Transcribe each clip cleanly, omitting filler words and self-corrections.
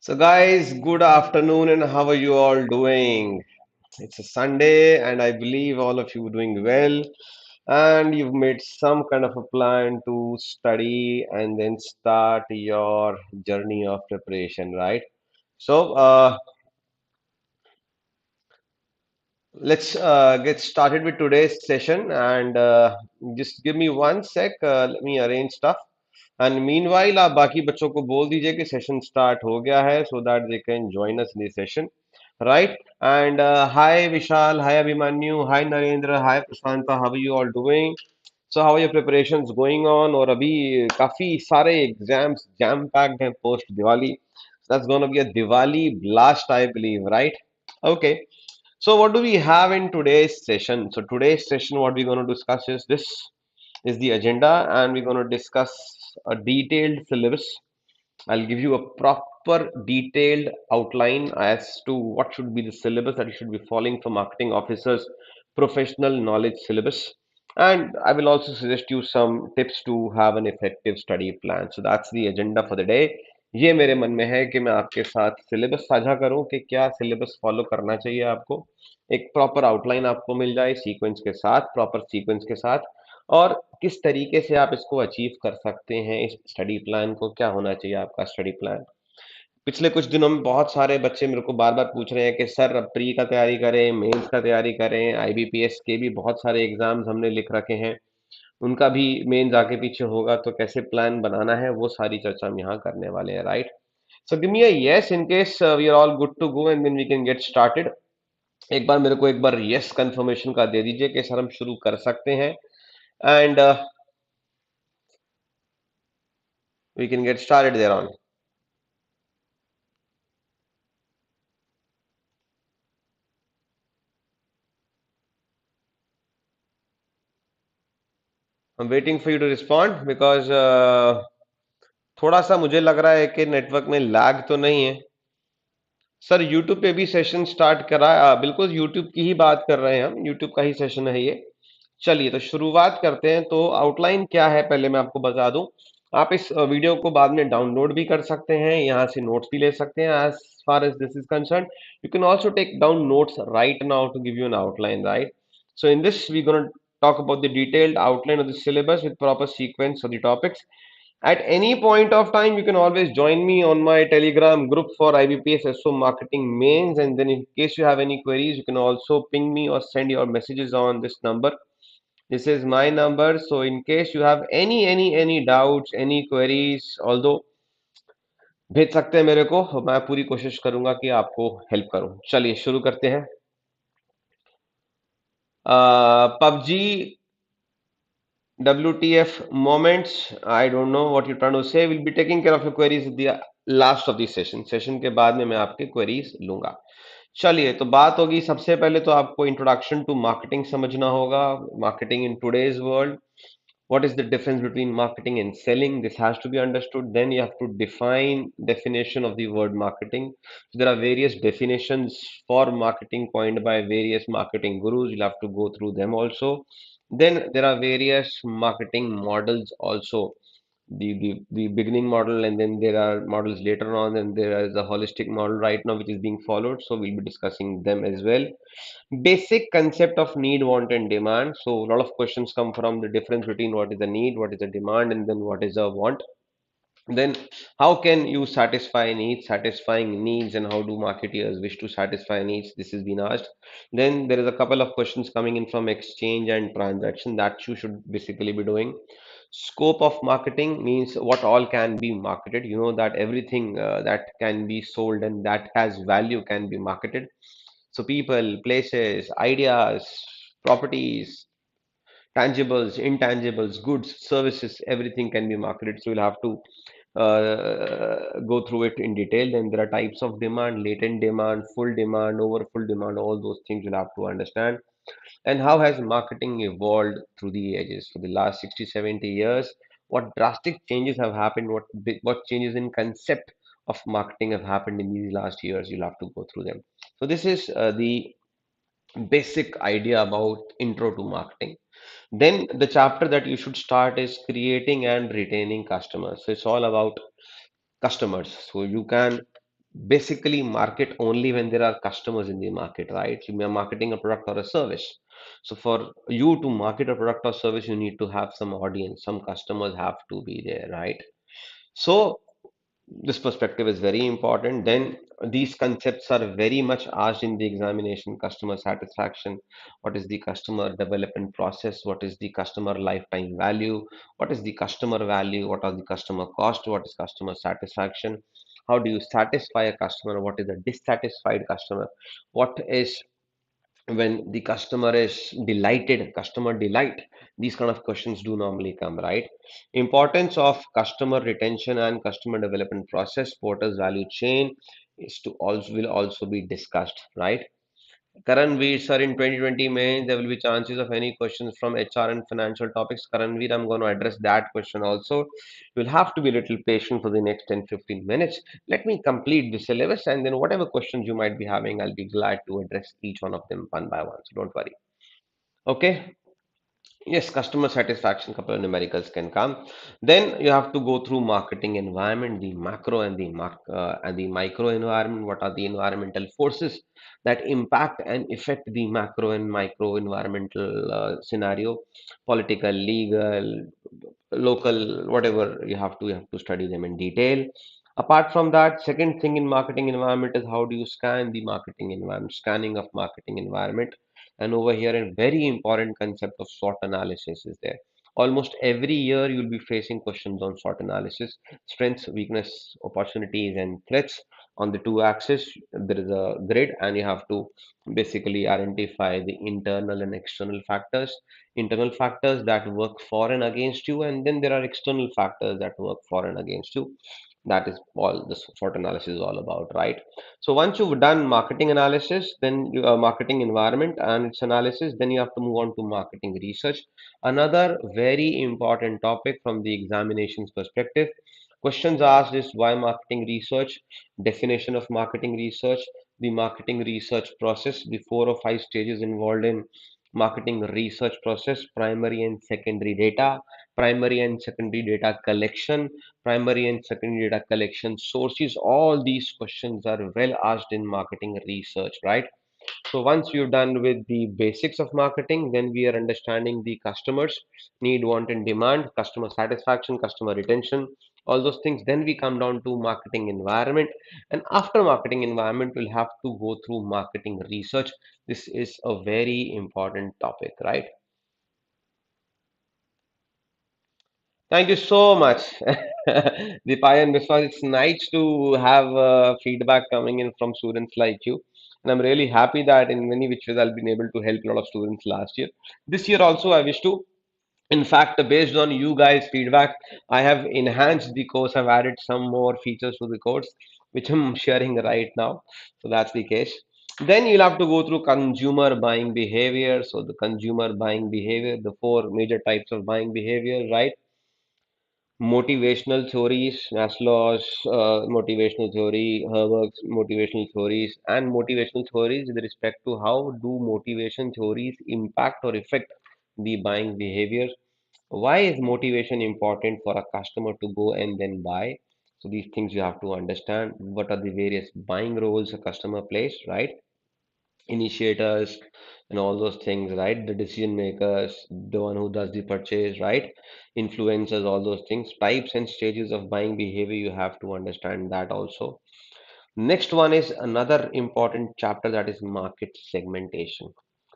So, guys, good afternoon, and how are you all doing? It's a Sunday, and I believe all of you are doing well. And you've made some kind of a plan to study and then start your journey of preparation, right? So, let's get started with today's session, and just give me one sec. Let me arrange stuff. And meanwhile, आप बाकी बच्चों को बोल दीजिए कि session start हो गया है so that they can join us in the session, right? And hi Vishal, hi Abhimanyu, hi Narendra, hi Prashanta, how are you all doing? So how are your preparations going on? और अभी काफी सारे exams jam packed हैं post Diwali. So that's going to be a Diwali blast, I believe, right? Okay. So what do we have in today's session? So today's session, what we're going to discuss is this is the agenda, and we're going to discuss a detailed syllabus. I'll give you a proper detailed outline as to what should be the syllabus that you should be following for marketing officers, professional knowledge syllabus. And I will also suggest you some tips to have an effective study plan. So that's the agenda for the day. ये मेरे मन में है कि मैं आपके साथ syllabus साझा करूं कि क्या सिलेबस फॉलो करना चाहिए आपको, एक प्रॉपर आउटलाइन आपको मिल जाए सीक्वेंस के साथ, प्रॉपर सीक्वेंस के साथ, और किस तरीके से आप इसको अचीव कर सकते हैं। इस स्टडी प्लान को क्या होना चाहिए आपका स्टडी प्लान। पिछले कुछ दिनों में बहुत सारे बच्चे मेरे को बार बार पूछ रहे हैं कि सर अब प्री का तैयारी करें, मेंस का तैयारी करें, आईबीपीएस के भी बहुत सारे एग्जाम्स हमने लिख रखे हैं, उनका भी मेंस आगे पीछे होगा तो कैसे प्लान बनाना है, वो सारी चर्चा हम यहाँ करने वाले हैं, right? So give me a yes in case we are all good to go and then we can get started. एक बार मेरे को एक बार यस कंफर्मेशन का दे दीजिए कि सर हम शुरू कर सकते हैं, and we can get started there on. I'm waiting for you to respond because थोड़ा सा मुझे लग रहा है कि नेटवर्क में लैग तो नहीं है। सर यूट्यूब पे भी सेशन स्टार्ट करा, बिल्कुल यूट्यूब की ही बात कर रहे हैं हम, यूट्यूब का ही सेशन है ये। चलिए तो शुरुआत करते हैं। तो आउटलाइन क्या है पहले मैं आपको बता दूं। आप इस वीडियो को बाद में डाउनलोड भी कर सकते हैं, यहाँ से नोट्स भी ले सकते हैं। As far as this is concern, you can also take down notes right now to give you an outline, right? So in this we're going to talk about the detailed outline of the syllabus with proper sequence of the topics. At any point of time, you can always join me on my Telegram group for IBPS SO Marketing Mains. And then, in case you have any queries, you can also ping me or send your messages on this number. This is my number. So, in case you have any doubts, any queries, although भेज सकते हैं मेरे को, मैं पूरी कोशिश करूंगा कि आपको हेल्प करूं। चलिए शुरू करते हैं। PUBG WTF moments, I don't know what you're trying to say. We'll be taking care of your queries at the last of the session. Session के बाद में मैं आपके queries लूंगा। चलिए तो बात होगी, सबसे पहले तो आपको इंट्रोडक्शन टू मार्केटिंग समझना होगा। Marketing in today's world, what is the difference between marketing and selling? This has to be understood. Then you have to define definition of the word marketing. So there are various definitions for marketing coined by various marketing gurus. You'll have to go through them also. Then there are various marketing models also. The beginning model, and then there are models later on, and there is a holistic model right now which is being followed. So we'll be discussing them as well. Basic concept of need, want, and demand. So a lot of questions come from the difference between what is the need, what is the demand, and then what is a want. Then how can you satisfy needs, satisfying needs, and how do marketeers wish to satisfy needs? This has been asked. Then there is a couple of questions coming in from exchange and transaction that you should basically be doing. Scope of marketing means what all can be marketed. You know that everything that can be sold and that has value can be marketed. So people, places, ideas, properties, tangibles, intangibles, goods, services, everything can be marketed. So you'll have to go through it in detail. Then there are types of demand, latent demand, full demand, over full demand, all those things you'll have to understand. And how has marketing evolved through the ages for the last 60, 70 years? What drastic changes have happened? What changes in concept of marketing have happened in these last years? You'll have to go through them. So this is the basic idea about intro to marketing. Then the chapter that you should start is creating and retaining customers. So it's all about customers. So you can basically market only when there are customers in the market, right? You are marketing a product or a service. So for you to market a product or service, you need to have some audience, some customers have to be there, right? So this perspective is very important. Then these concepts are very much asked in the examination: customer satisfaction, what is the customer development process, what is the customer lifetime value, what is the customer value, what are the customer cost, what is customer satisfaction, how do you satisfy a customer, what is a dissatisfied customer, what is when the customer is delighted, customer delight. These kind of questions do normally come, right? Importance of customer retention and customer development process, porter's value chain is to also will also be discussed, right? Karanveer sir, in 2020 May, there will be chances of any questions from HR and financial topics. Karanveer, I'm going to address that question also. You'll have to be a little patient for the next 10-15 minutes. Let me complete the syllabus, and then whatever questions you might be having, I'll be glad to address each one of them one by one. So don't worry. Okay. Yes, customer satisfaction, couple of numericals can come. Then you have to go through marketing environment, the macro and the micro environment. What are the environmental forces that impact and affect the macro and micro environmental scenario? Political, legal, local, whatever you have to study them in detail. Apart from that, second thing in marketing environment is how do you scan the marketing environment, scanning of marketing environment. And over here, a very important concept of SWOT analysis is there. Almost every year, you'll be facing questions on SWOT analysis: strengths, weakness, opportunities, and threats. On the two axes, there is a grid, and you have to basically identify the internal and external factors. Internal factors that work for and against you, and then there are external factors that work for and against you. That is all this SWOT analysis is all about, right? So once you've done marketing analysis, then you marketing environment and its analysis, then you have to move on to marketing research. Another very important topic from the examinations perspective. Questions asked is why marketing research, definition of marketing research, the marketing research process, the 4 or 5 stages involved in marketing research process: primary and secondary data, primary and secondary data collection, primary and secondary data collection sources. All these questions are well asked in marketing research, right? So once you're done with the basics of marketing, then we are understanding the customers need, want, and demand, customer satisfaction, customer retention, all those things. Then we come down to marketing environment, and after marketing environment, we'll have to go through marketing research. This is a very important topic, right? Thank you so much, Deepai and Biswas. It's nice to have feedback coming in from students like you. And I'm really happy that in many which ways I've been able to help a lot of students last year. This year also, I wish to. In fact, based on you guys' feedback, I have enhanced the course. I've added some more features to the course, which I'm sharing right now. So that's the case. Then you'll have to go through consumer buying behavior. So the consumer buying behavior, the four major types of buying behavior, right? Motivational theories, Maslow's motivational theory, Herbert's motivational theories, and motivational theories with respect to how do motivation theories impact or affect the buying behavior. Why is motivation important for a customer to go and then buy? So these things you have to understand. What are the various buying roles a customer plays, right? Initiators and all those things, right? The decision makers, the one who does the purchase, right? Influencers, all those things, types and stages of buying behavior, you have to understand that also. Next one is another important chapter, that is market segmentation.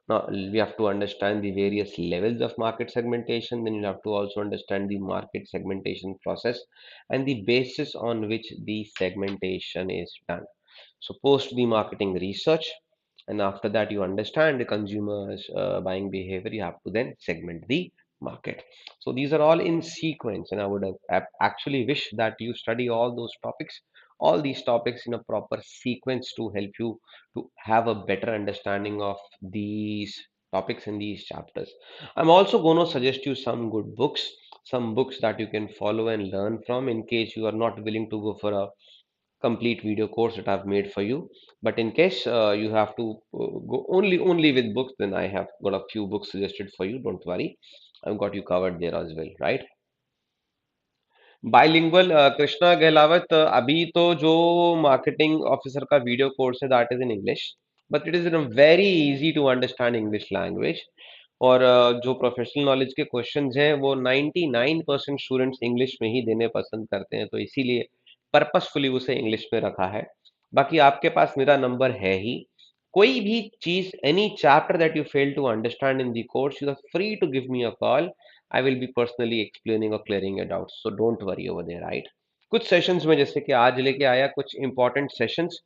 Now we have to understand the various levels of market segmentation. Then you have to also understand the market segmentation process and the basis on which the segmentation is done. So post the marketing research, and after that you understand the consumers buying behavior, you have to then segment the market. So these are all in sequence, and I would have actually wish that you study all these topics in a proper sequence to help you to have a better understanding of these topics in these chapters. I'm also going to suggest you some good books, some books that you can follow and learn from in case you are not willing to go for a complete video course that I've made for you. But in case you have to go only with books, then I have got a few books suggested for you. Don't worry, I've got you covered there as well, right? Bilingual Krishna Gahlawat, अभी तो जो marketing officer का video course है that is in English, but it is in very easy to understand English language. और जो professional knowledge के questions हैं वो 99% स्टूडेंट्स इंग्लिश में ही देने पसंद करते हैं, तो इसीलिए पर्पसफुली उसे इंग्लिश में रखा है। बाकी आपके पास मेरा नंबर है ही, कोई भी चीज, any chapter that you fail to understand in the course, you are free to give me a call. I will be personally explaining or clearing your doubts. So don't worry over there, right? कुछ sessions में जैसे कि आज लेके आया कुछ important sessions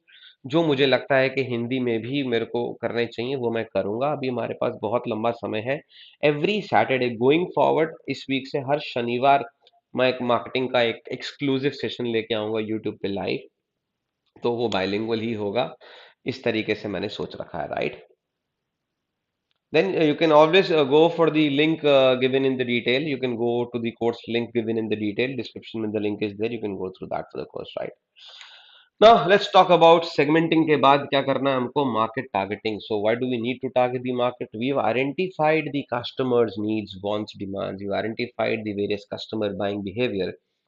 जो मुझे लगता है कि हिंदी में भी मेरे को करने चाहिए, वो मैं करूंगा। अभी हमारे पास बहुत लंबा समय है। एवरी सैटरडे गोइंग फॉरवर्ड, इस वीक से हर शनिवार मैं एक मार्केटिंग का एक एक्सक्लूसिव सेशन लेके आऊंगा यूट्यूब पे लाइव, तो वो बाइलिंगुअल ही होगा। इस तरीके से मैंने सोच रखा है, right? Then you can always go for the link given in the detail. You can go to the course link given in the detail description when the link is there. You can go through that for the course, right? Now let's talk about segmenting के बाद क्या करना है हमको, market targeting. So why do we need to target the market? We've identified the customers' needs, wants, demands. We've identified the various customer buying behavior.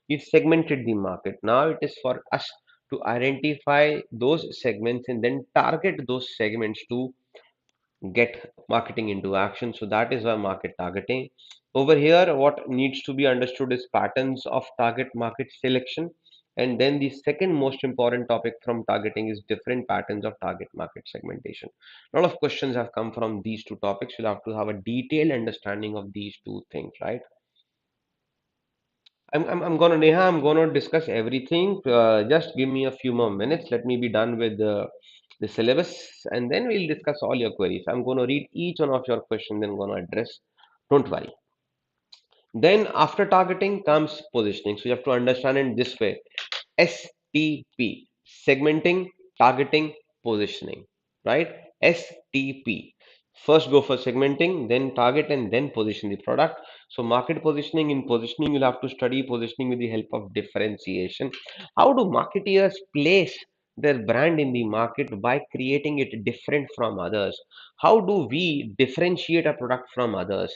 We've segmented the market. Now it is for us to identify those segments and then target those segments to get marketing into action. So that is why market targeting. Over here, what needs to be understood is patterns of target market selection. And then the second most important topic from targeting is different patterns of target market segmentation. A lot of questions have come from these two topics. You'll have to have a detailed understanding of these two things, right? I'm gonna, Neha, I'm gonna discuss everything. Just give me a few more minutes. Let me be done with the syllabus, and then we'll discuss all your queries. I'm gonna read each one of your questions, then gonna address. Don't worry. Then after targeting comes positioning. So you have to understand in this way. STP, segmenting, targeting, positioning, right? STP. First go for segmenting, then target, and then position the product. So market positioning, in positioning, you'll have to study positioning with the help of differentiation. How do marketeers place their brand in the market by creating it different from others? How do we differentiate a product from others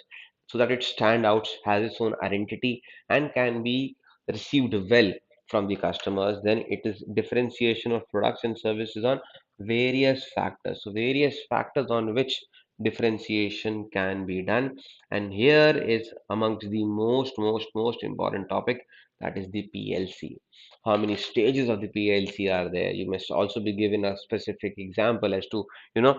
so that it stand out, has its own identity, and can be received well from the customers? Then it is differentiation of products and services on various factors. So various factors on which differentiation can be done. And here is amongst the most important topic, that is the PLC. How many stages of the PLC are there? You must also be given a specific example as to, you know,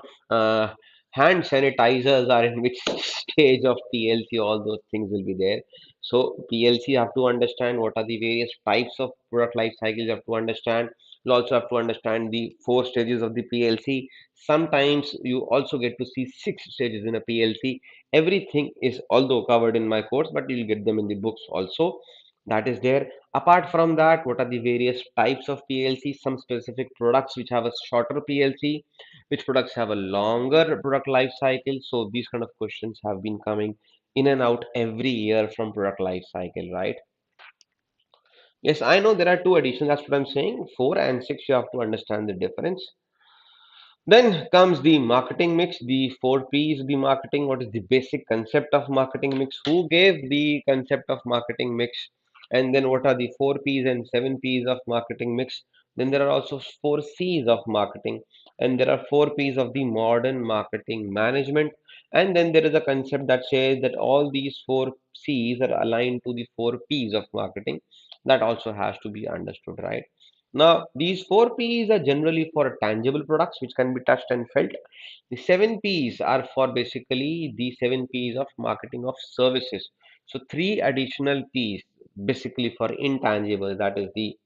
hand sanitizers are in which stage of PLC, all those things will be there. So PLC, you have to understand what are the various types of product life cycles. You have to understand. You also have to understand the four stages of the PLC. Sometimes you also get to see six stages in a PLC. Everything is although covered in my course, but you'll get them in the books also. That is there. Apart from that, what are the various types of PLC? Some specific products which have a shorter PLC, which products have a longer product life cycle. So these kind of questions have been coming in and out every year from product life cycle, right? Yes, I know there are two editions. That's what I'm saying. Four and six, you have to understand the difference. Then comes the marketing mix, the four P's of the marketing. What is the basic concept of marketing mix? Who gave the concept of marketing mix? And then what are the four P's and seven P's of marketing mix? Then there are also four C's of marketing, and there are four P's of the modern marketing management. And then there is a concept that says that all these four C's are aligned to the four P's of marketing. That also has to be understood, right? Now, these four P's are generally for tangible products which can be touched and felt. The seven P's are for basically the seven P's of marketing of services. So, three additional P's basically for intangible, that is the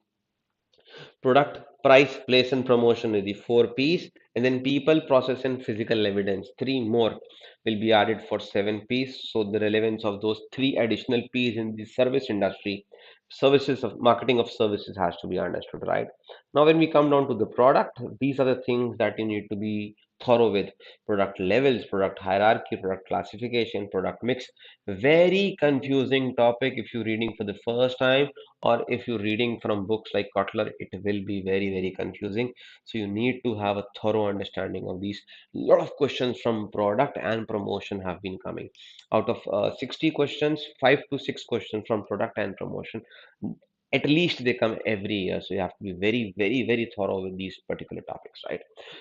product, price, place, and promotion is the four P's, and then people, process, and physical evidence. Three more will be added for seven P's. So the relevance of those three additional P's in the service industry, services of marketing of services has to be understood, right? Now, when we come down to the product, these are the things that you need to be thorough with: product levels, product hierarchy, product classification, product mix. Very confusing topic if you're reading for the first time, or if you're reading from books like Kotler, it will be very confusing. So you need to have a thorough understanding of these. A lot of questions from product and promotion have been coming. Out of 60 questions, 5 to 6 questions from product and promotion. At least they come every year, so you have to be very, very, very thorough with these particular topics, right?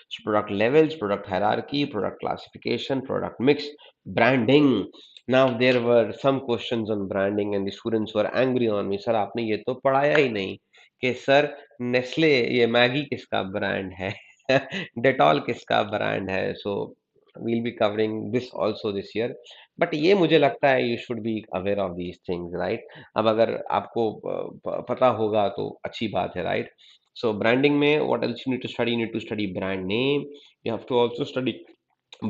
So product levels, product hierarchy, product classification, product mix, branding. Now there were some questions on branding and the students were angry on me, sir आपने ये तो पढ़ाया ही नहीं कि sir Nestle ये Maggi किसका brand है Dettol किसका ब्रांड है. सो we'll be covering this also this year. But ये मुझे लगता है you should be aware of these things, right? अब अगर आपको पता होगा तो अच्छी बात है, राइट? सो ब्रांडिंग में what else you need to study brand name, you have to also study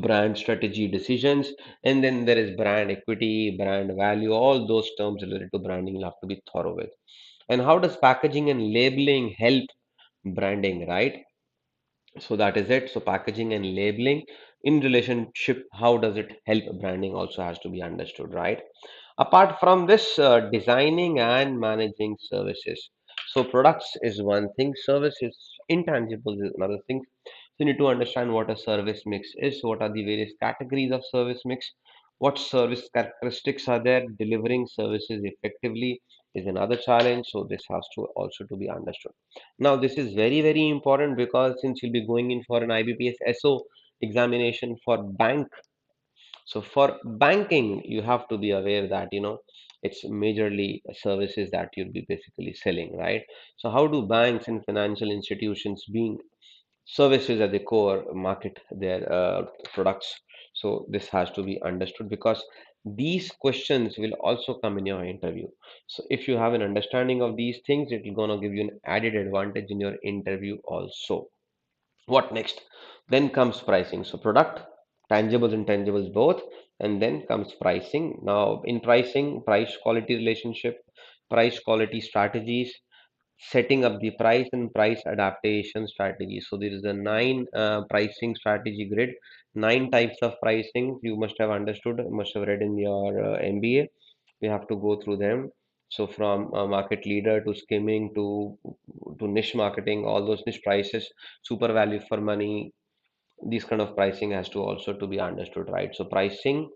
brand strategy decisions, and then there is brand equity, brand value, all those terms related to branding you'll have to be thorough with. And how does packaging and labeling help branding, right? So that is it. So packaging and labeling in relationship, how does it help branding also has to be understood, right? Apart from this, designing and managing services. So products is one thing, services, intangibles is another thing. So you need to understand what a service mix is, what are the various categories of service mix, what service characteristics are there, delivering services effectively is another challenge. So this has to also to be understood. Now this is very, very important because since you'll be going in for an IBPS SO examination for bank, so for banking, you have to be aware that it's majorly services that you'll be basically selling, right? So how do banks and financial institutions being services at the core market their products? So this has to be understood because these questions will also come in your interview. So if you have an understanding of these things, it will gonna give you an added advantage in your interview also. What next? Then comes pricing. So product, tangibles, intangibles both, and then comes pricing. Now in pricing, price quality relationship, price quality strategies, setting up the price and price adaptation strategy. So there is a nine pricing strategy grid, nine types of pricing you must have understood, must have read in your MBA. We have to go through them. So from market leader to skimming to niche marketing, all those niche prices, super value for money, this kind of pricing has to also to be understood, right? So pricing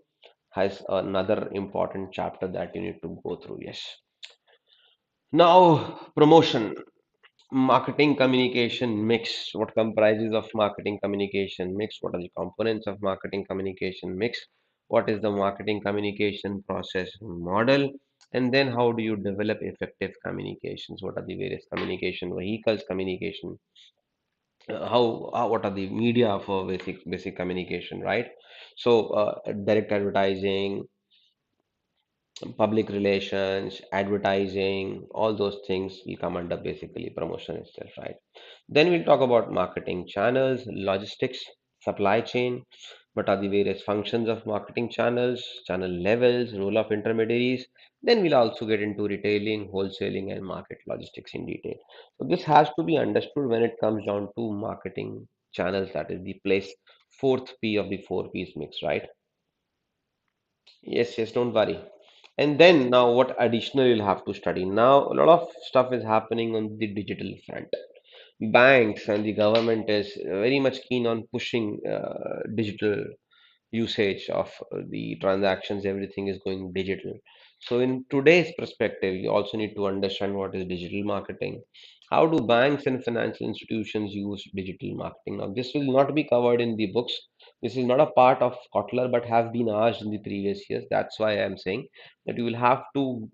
has another important chapter that you need to go through. Yes. Now promotion. Marketing communication mix. What comprises of marketing communication mix? What are the components of marketing communication mix? What is the marketing communication process model? And then how do you develop effective communications? What are the various communication vehicles, communication? What are the media for basic communication, right? So direct advertising, public relations, advertising, all those things will come under basically promotion itself, right? Then we'll talk about marketing channels, logistics, supply chain. What are the various functions of marketing channels, channel levels, role of intermediaries. Then we'll also get into retailing, wholesaling, and market logistics in detail. So this has to be understood when it comes down to marketing channels. That is the place fourth P of the four P's mix, right? Yes, yes, don't worry. And then now what additional you'll have to study. Now a lot of stuff is happening on the digital front. Banks and the government is very much keen on pushing digital usage of the transactions. Everything is going digital. So in today's perspective, you also need to understand what is digital marketing. How do banks and financial institutions use digital marketing? Now this will not be covered in the books. This is not a part of Kotler but have been asked in the previous years. That's why I am saying that you will have to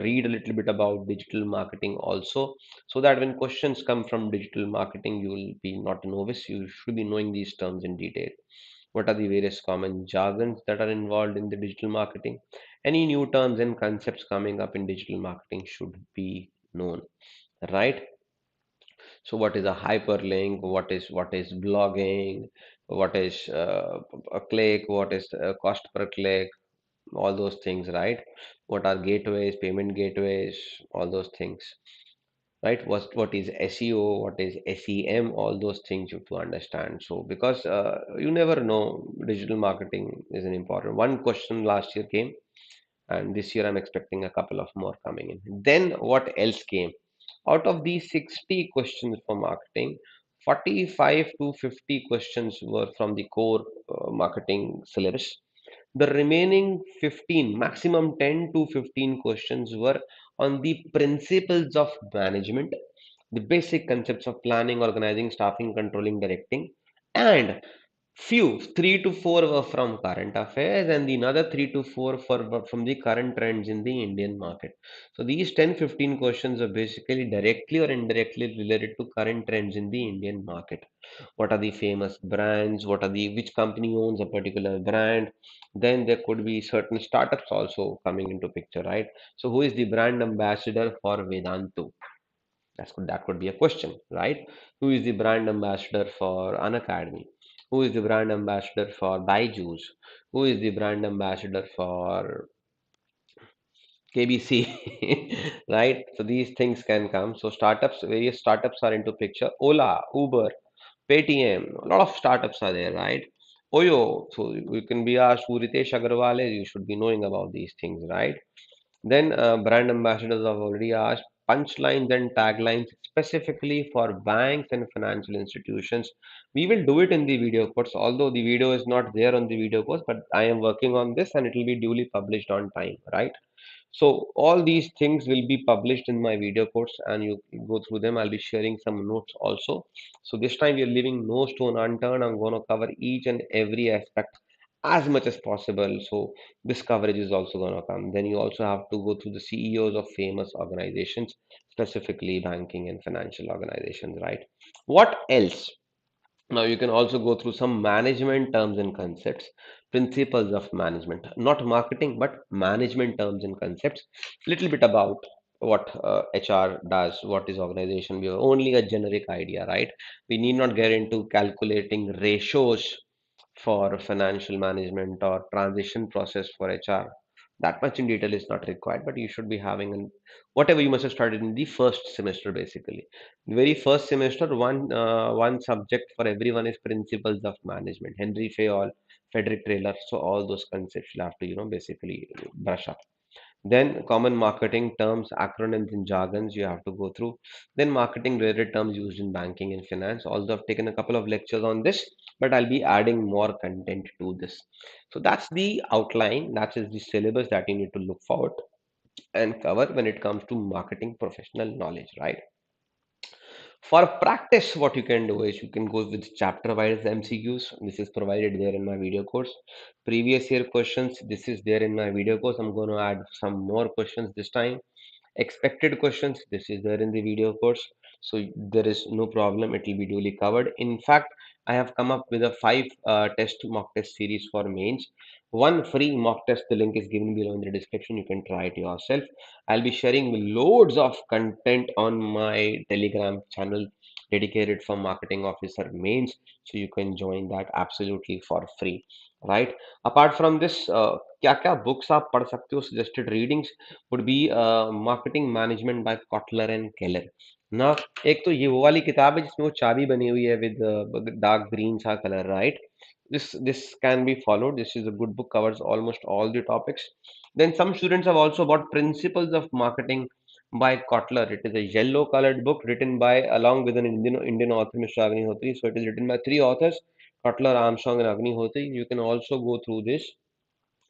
read a little bit about digital marketing also, so that when questions come from digital marketing, you will be not a novice. You should be knowing these terms in detail. What are the various common jargons that are involved in the digital marketing? Any new terms and concepts coming up in digital marketing should be known, right? So what is a hyperlink? What is blogging? What is a click? What is cost per click? All those things, right? What are gateways, payment gateways, all those things, right? What is SEO, what is SEM, all those things you have to understand. So because you never know, digital marketing is an important one. Question last year came, and this year I'm expecting a couple of more coming in. Then what else came out of these 60 questions for marketing? 45 to 50 questions were from the core marketing syllabus, The remaining 15, maximum 10 to 15 questions were on the principles of management, the basic concepts of planning, organizing, staffing, controlling, directing, and few, three to four were from current affairs, and the another three to four were from the current trends in the Indian market. So these 10, 15 questions are basically directly or indirectly related to current trends in the Indian market. What are the famous brands? What are the which company owns a particular brand? Then there could be certain startups also coming into picture, right? So who is the brand ambassador for Vedantu? That could be a question, right? Who is the brand ambassador for Unacademy? Who is the brand ambassador for Byju's? Who is the brand ambassador for KBC? Right? So these things can come. So startups, various startups are into picture. Ola, Uber, Paytm, a lot of startups are there, right? Oyo, so you can be asked who Ritesh Agarwal is. You should be knowing about these things, right? Then brand ambassadors have already asked punchlines and taglines specifically for banks and financial institutions. We will do it in the video course, although the video is not there on the video course, but I am working on this and it will be duly published on time, right? So all these things will be published in my video course and you go through them. I'll be sharing some notes also. So this time we are leaving no stone unturned. I'm going to cover each and every aspect as much as possible. So this coverage is also going to come. Then you also have to go through the CEOs of famous organizations, specifically banking and financial organizations, right? What else? Now you can also go through some management terms and concepts, principles of management, not marketing, but management terms and concepts. Little bit about what HR does, what is organization. We have only a generic idea, right? We need not get into calculating ratios for financial management or transition process for HR. That much in detail is not required, but you should be having whatever you must have started in the first semester, basically. The very first semester, one subject for everyone is principles of management. Henry Fayol, Frederick Taylor, so all those concepts you'll have to, basically brush up. Then common marketing terms, acronyms and jargons you have to go through. Then marketing related terms used in banking and finance. Although I've taken a couple of lectures on this, but I'll be adding more content to this. So that's the outline. That is the syllabus that you need to look forward and cover when it comes to marketing professional knowledge, right? For practice, what you can do is you can go with chapter wise MCQs. This is provided there in my video course. Previous year questions, this is there in my video course. I'm going to add some more questions this time. Expected questions, this is there in the video course. So there is no problem, it will be duly covered. In fact, I have come up with a five test mock test series for mains. One free mock test, the link is given below in the description. You can try it yourself. I'll be sharing loads of content on my Telegram channel dedicated for marketing officer mains. So you can join that absolutely for free, right? Apart from this, क्या क्या books आप पढ़ सकते हो? Suggested readings would be Marketing Management by Kotler and Keller. ना एक तो ये वो वाली किताब है जिसमें वो चाबी बनी हुई है with dark green सा color, right? This can be followed. This is a good book, covers almost all the topics. Then some students have also bought Principles of Marketing by Kotler. It is a yellow colored book written by along with an Indian author, Mr. Agnihotri. So it is written by three authors, Kotler, Armstrong, and Agnihotri. You can also go through this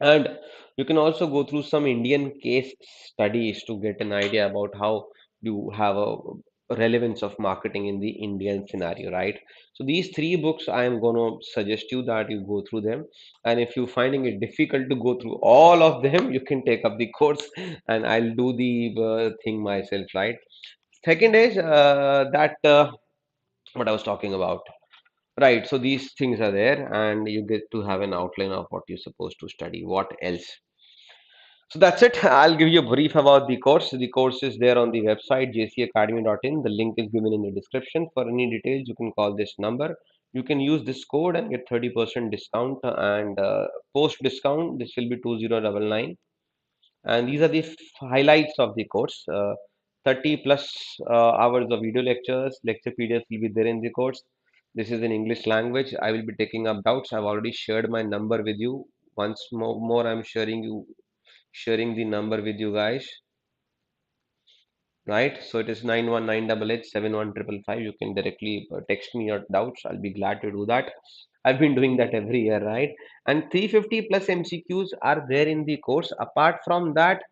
and you can also go through some Indian case studies to get an idea about how you have a relevance of marketing in the Indian scenario, right? So these three books I am going to suggest you that you go through them. And if you're finding it difficult to go through all of them, you can take up the course and I'll do the thing myself, right? Second is that what I was talking about. Right, so these things are there, and you get to have an outline of what you're supposed to study. What else? So that's it. I'll give you a brief about the course. The course is there on the website jcacademy.in. The link is given in the description. For any details, you can call this number. You can use this code and get 30% discount. And post discount, this will be 2099. And these are the highlights of the course. 30 plus hours of video lectures. Lecture PDFs will be there in the course. This is in English language. I will be taking up doubts. I've already shared my number with you. Once more I'm sharing the number with you guys, right? So it is 91988 71555. You can directly text me your doubts. I'll be glad to do that. I've been doing that every year, right? And 350 plus MCQs are there in the course. Apart from that,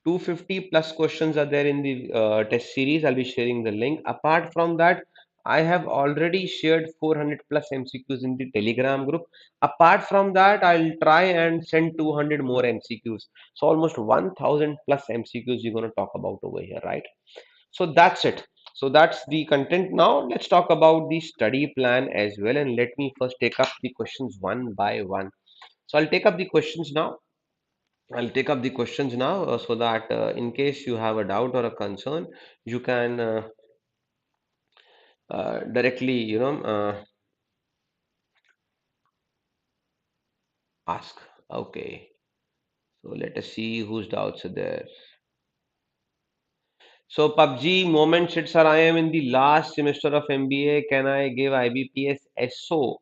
250 plus questions are there in the test series. I'll be sharing the link. Apart from that, I have already shared 400 plus MCQs in the Telegram group. Apart from that, I'll try and send 200 more MCQs. So almost 1000 plus MCQs you're going to talk about over here, right? So that's it. So that's the content. Now let's talk about the study plan as well. And let me first take up the questions one by one. So I'll take up the questions now. So that in case you have a doubt or a concern, you can directly, ask. Okay. So let us see whose doubts are there. So PUBG moment shit, sir. I am in the last semester of MBA. Can I give IBPS SO?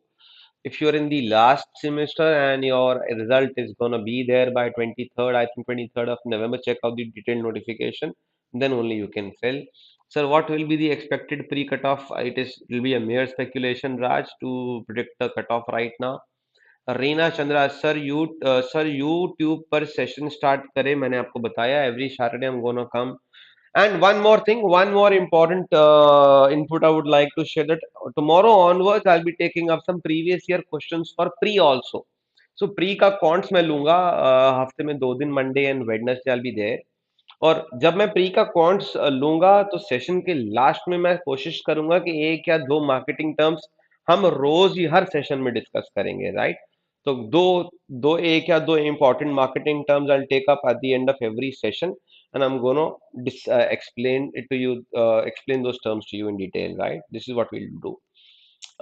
If you're in the last semester and your result is gonna be there by 23rd, I think 23rd of November, check out the detailed notification, then only you can fill. Sir, what will be the expected pre-cutoff? It will be a mere speculation, Raj, to predict the cutoff right now. Reena Chandra sir YouTube पर session start करें मैंने आपको बताया every Saturday I am gonna come. And one more thing, one more important input I would like to share that tomorrow onwards I'll be taking up some previous year questions for pre also. So pre का counts मैं लूंगा हफ्ते में 2 दिन Monday and Wednesday I'll be there. और जब मैं pre का क्वांट्स लूंगा तो सेशन के लास्ट में मैं कोशिश करूंगा कि एक या दो मार्केटिंग टर्म्स हम रोज ही हर सेशन में डिस्कस करेंगे, राइट? तो दो दो एक या दो important marketing terms I take up at the end of every session and I'm going to explain it to you, explain those terms to you in detail, right? This is what we'll do.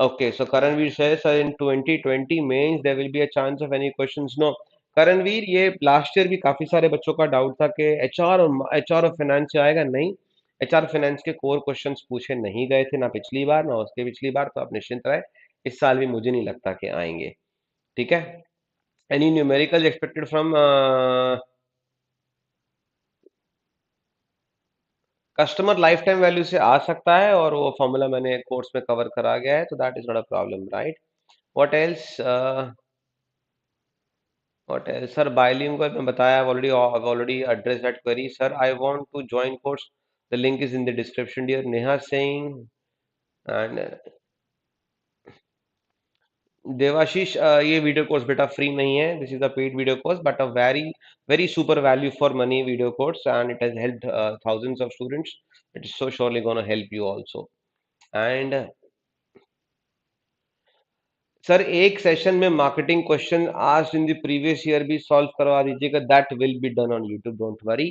Okay, so Karanveer says in 2020 mains there will be a chance of any questions. No, Karanveer ये last year भी काफी सारे बच्चों का doubt था कि HR और finance से आएगा. नहीं, एचआर फाइनेंस के कोर क्वेश्चंस पूछे नहीं गए थे ना पिछली बार ना उसके पिछली बार, तो आप निश्चिंत रहे, इस साल भी मुझे नहीं लगता कि आएंगे. ठीक है. Any numerical expected from customer life time value से आ सकता है और वो फॉर्मूला मैंने कोर्स में कवर करा गया है, तो that is not a problem, right? What else? What else? Sir, bilingual मैं बताया, I've already addressed that query. Sir, I want to join course. The link is in the description. Dear Neha saying and Devashish, ये video course बेटा free नहीं है. This is a paid video course but a very very super value for money video course and it has helped thousands of students. It is so surely going to help you also. And sir एक session में marketing question asked in the previous year भी solve करवा दीजिएगा. That will be done on YouTube, don't worry.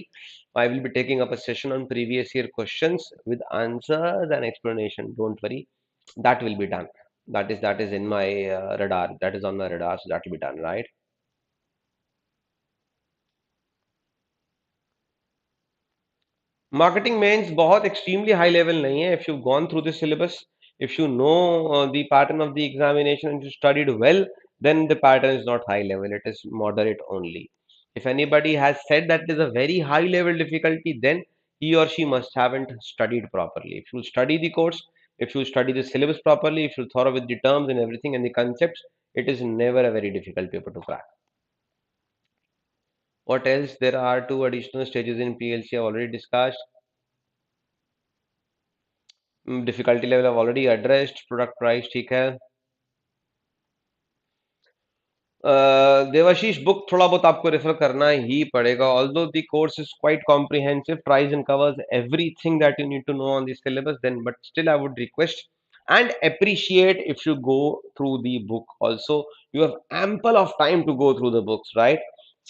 I will be taking up a session on previous year questions with answers and explanation, don't worry. That will be done. That is in my radar, that is on my radar, so that will be done, right? Marketing mains बहुत extremely high level नहीं है. If you gone through the syllabus, if you know the pattern of the examination and you studied well, then the pattern is not high level, it is moderate only. If anybody has said that it is a very high level difficulty, then he or she must haven't studied properly. If you study the course, if you study the syllabus properly, if you thorough with the terms and everything and the concepts, it is never a very difficult paper to crack. What else? There are two additional stages in PLC I've already discussed. Difficulty level I've already addressed. Product price ठीक है. Debashish book थोड़ा बहुत आपको refer करना ही पड़ेगा. Although the course is quite comprehensive, tries and covers everything that you need to know on the syllabus, then but still I would request and appreciate if you go through the book also. You have ample of time to go through the books, right?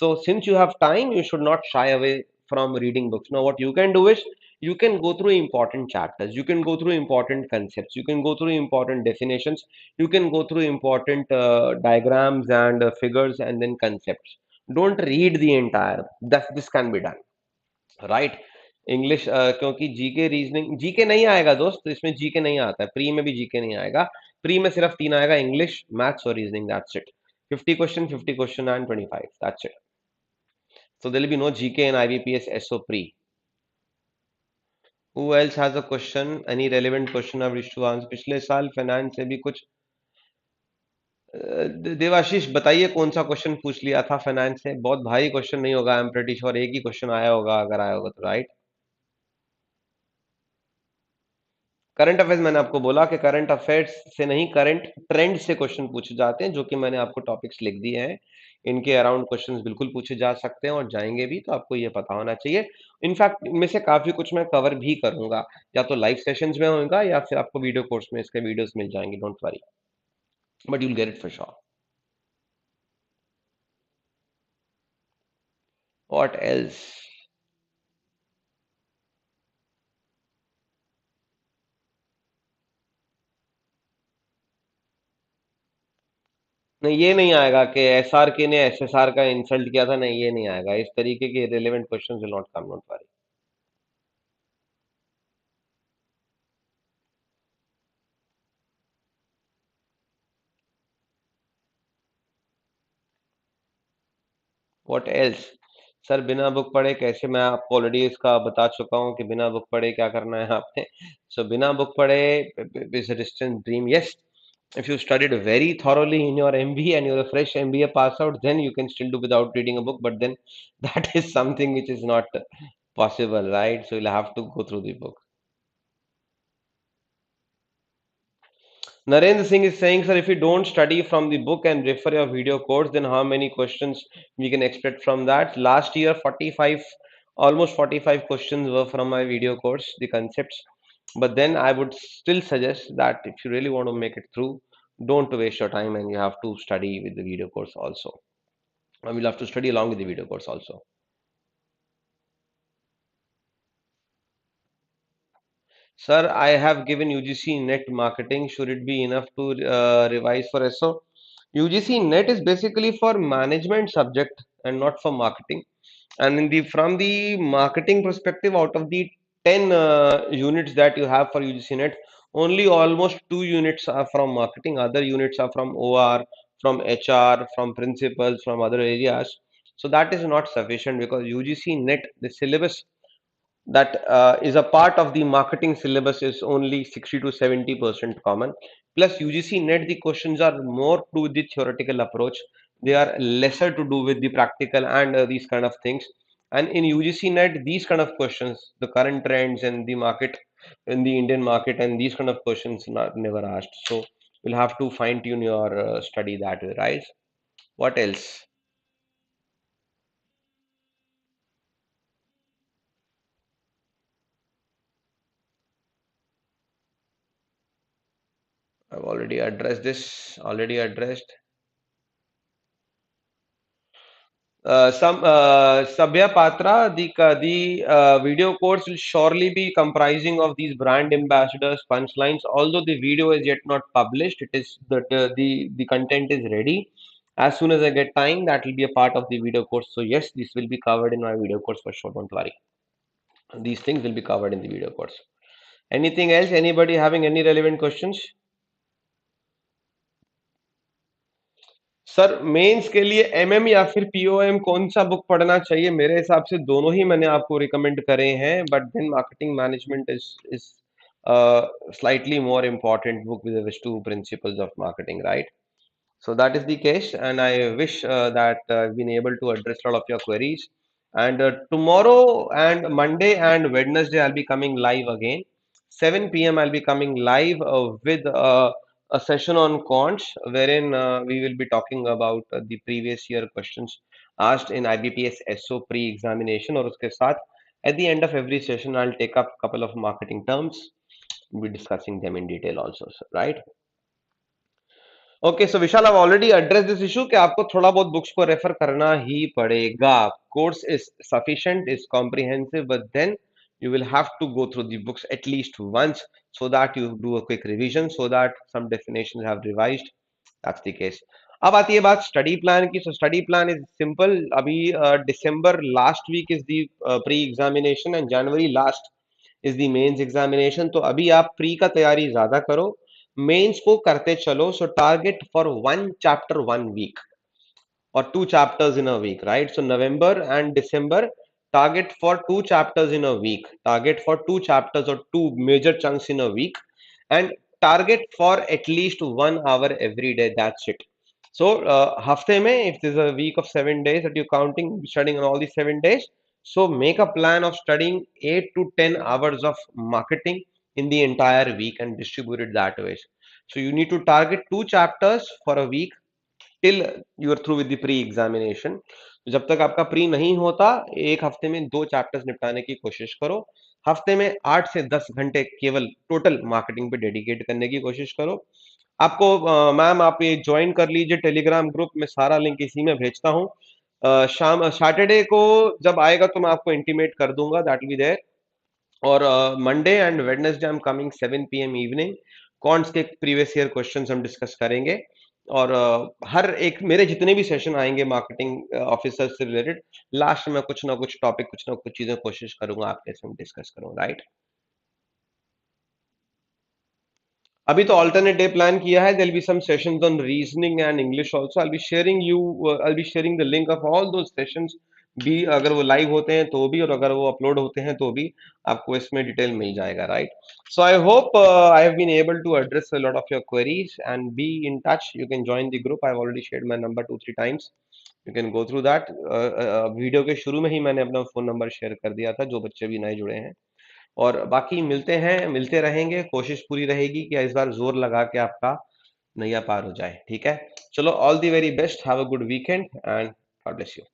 So since you have time, you should not shy away from reading books. Now what you can do is you can go through important chapters, you can go through important concepts, you can go through important definitions, you can go through important diagrams and figures and then concepts. Don't read the entire. This can be done, right? English क्योंकि GK reasoning GK नहीं आएगा दोस्त, तो इसमें GK नहीं आता है. Pre में भी जीके नहीं आएगा. प्री में सिर्फ तीन आएगा, इंग्लिश, मैथ्स और reasoning. That's it. 50 question and 25. That's it. So there will be no GK and IBPS SO pre. Who else has a question? Any relevant question I wish to answer? पिछले साल finance से भी कुछ देवाशीष बताइए कौन सा question पूछ लिया था फाइनेंस से? बहुत भारी क्वेश्चन नहीं होगा, आई एम प्रेटी श्योर एक ही क्वेश्चन आया होगा, अगर आया होगा तो, राइट? करंट अफेयर्स मैंने आपको बोला कि करंट अफेयर्स से नहीं, करंट ट्रेंड से क्वेश्चन पूछे जाते हैं, जो कि मैंने आपको टॉपिक्स लिख दिए हैं। इनके अराउंड क्वेश्चंस बिल्कुल पूछे जा सकते हैं और जाएंगे भी, तो आपको ये पता होना चाहिए। इनफैक्ट इनमें से काफी कुछ मैं कवर भी करूंगा, या तो लाइव सेशंस में होगा या फिर आपको वीडियो कोर्स में इसके वीडियोस मिल जाएंगे, don't worry, but you'll get it for sure. What else? नहीं, ये नहीं आएगा कि एसआर के ने एसएसआर का इंसल्ट किया था, नहीं ये नहीं आएगा, इस तरीके के relevant questions will not come, don't worry. What else? Sir बिना बुक पढ़े कैसे? मैं आपको ऑलरेडी इसका बता चुका हूँ कि बिना बुक पढ़े क्या करना है आपने। सो बिना बुक पढ़े is a distant dream, yes. If you studied very thoroughly in your MBA and you're a fresh MBA pass out, then you can still do without reading a book. But then that is something which is not possible, right? So you'll have to go through the book. Narendra Singh is saying, sir, if you don't study from the book and refer your video course, then how many questions we can expect from that? Last year, 45, almost 45 questions were from my video course, the concepts. But then I would still suggest that if you really want to make it through, don't waste your time and you have to study with the video course also. I will have to study along with the video course also. Sir, I have given UGC net marketing. Should it be enough to revise for SO? UGC net is basically for management subject and not for marketing. And in the from the marketing perspective, out of the 10 units that you have for UGC net, only almost 2 units are from marketing. Other units are from OR, from HR, from principals, from other areas. So that is not sufficient because UGC net, the syllabus that is a part of the marketing syllabus is only 60 to 70% common. Plus UGC net, the questions are more to do with the theoretical approach. They are lesser to do with the practical and these kind of things. And in UGC net, these kind of questions, the current trends and the market in the Indian market, and these kind of questions not never asked. So you'll have to fine tune your study that way, right? What else? I've already addressed this. Already addressed. Some Sabya Patra, the video course will surely be comprising of these brand ambassadors, punchlines. Although the video is yet not published, it is the content is ready. As soon as I get time, that will be a part of the video course. So yes, this will be covered in my video course for sure. Don't worry. These things will be covered in the video course. Anything else? Anybody having any relevant questions? Sir mains के लिए MM या फिर POM कौन सा book पढ़ना चाहिए? मेरे हिसाब से दोनों ही मैंने आपको रिकमेंड करे हैं, but then marketing management is slightly more important book with the two principles of marketing, right? So that is the case, and I wish that I've been able to address all of your queries. And tomorrow and Monday and Wednesday, I'll be coming live again. 7 p.m. I'll be coming live with a session on quants, wherein we will be talking about the previous year questions asked in IBPS SO pre-examination. और उसके साथ, at the end of every session, I'll take up a couple of marketing terms. We'll be discussing them in detail also, right? Okay, so Vishal, I've already addressed this issue कि आपको थोड़ा बहुत books को refer करना ही पड़ेगा. Course is sufficient, is comprehensive, but then you will have to go through the books at least once so that you do a quick revision, so that some definitions have revised. That's the case. अब आती है बात study plan की. So study plan is simple. अभी December last week is the pre examination and January last is the mains examination. तो अभी आप pre का तैयारी ज्यादा करो, मेंस को करते चलो. So target for one chapter one week or two chapters in a week, right? So November and December, target for two chapters in a week, target for two chapters or two major chunks in a week, and target for at least 1 hour every day. That's it. So हफ्ते में if there's a week of 7 days that you're counting studying on all these 7 days, so make a plan of studying 8 to 10 hours of marketing in the entire week and distribute it that way. So you need to target 2 chapters for a week till you are through with the pre examination. तो जब तक आपका pre नहीं होता, एक हफ्ते में 2 chapters निपटाने की कोशिश करो। हफ्ते में 8 से 10 घंटे केवल टोटल मार्केटिंग पे डेडिकेट करने की कोशिश करो। आपको मैम आप ये ज्वाइन कर लीजिए टेलीग्राम ग्रुप में, सारा लिंक इसी में भेजता हूँ। शाम सैटरडे को जब आएगा तो मैं आपको इंटीमेट कर दूंगा, दैट विल बी देयर। और Monday and Wednesday I am coming 7 PM evening. Counts के प्रीवियस ईयर क्वेश्चंस हम डिस्कस करेंगे। और हर एक मेरे जितने भी सेशन आएंगे मार्केटिंग ऑफिसर से रिलेटेड, लास्ट में कुछ ना कुछ टॉपिक, कुछ ना कुछ चीजें कोशिश करूंगा आपके साथ डिस्कस करूँ, राइट। अभी तो alternate day प्लान किया है। there'll be some sessions on reasoning and English also. I'll be sharing the link of all those sessions भी, अगर वो लाइव होते हैं तो भी और अगर वो अपलोड होते हैं तो भी आपको इसमें डिटेल मिल जाएगा, right. So I hope I have been able to address a lot of your queries and be in touch. You can join the group, I have already shared my number 2-3 times। You can go through that. Video के शुरू में ही मैंने अपना phone number share कर दिया था, जो बच्चे भी नए जुड़े हैं। और बाकी मिलते हैं, मिलते रहेंगे। कोशिश पूरी रहेगी कि इस बार जोर लगा के आपका नैया पार हो जाए, ठीक है। चलो, all the very best, have a good weekend and God bless you.